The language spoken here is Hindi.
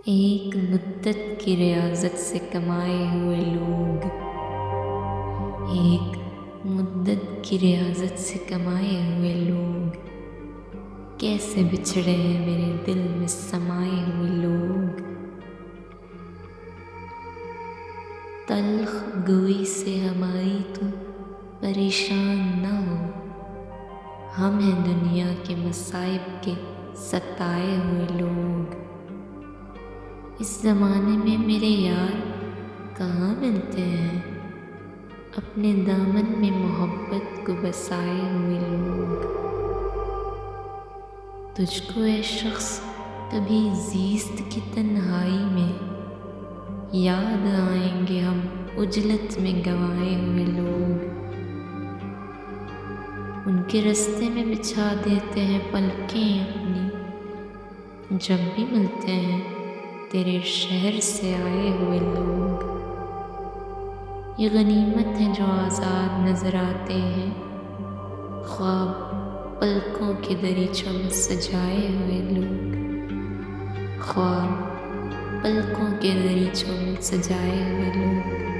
एक मुद्दत की रियाजत से कमाए हुए लोग, एक मुद्दत की रियाजत से कमाए हुए लोग, कैसे बिछड़े हैं मेरे दिल में समाए हुए लोग। तल्ख गोई से हमारी तुम परेशान न हो, हम हैं दुनिया के मसाइब के सताए हुए लोग। इस ज़माने में मेरे यार कहाँ मिलते हैं, अपने दामन में मोहब्बत को बसाए हुए लोग। तुझको ए शख्स कभी ज़ीस्त की तन्हाई में याद आएंगे हम उजलत में गंवाए हुए लोग। उनके रास्ते में बिछा देते हैं पलकें अपनी, जब भी मिलते हैं तेरे शहर से आए हुए लोग। ये गनीमत है जो आज़ाद नज़र आते हैं, ख्वाब पलकों के दरीचों में सजाए हुए लोग। ख्वाब पलकों के दरीचों में सजाए हुए लोग।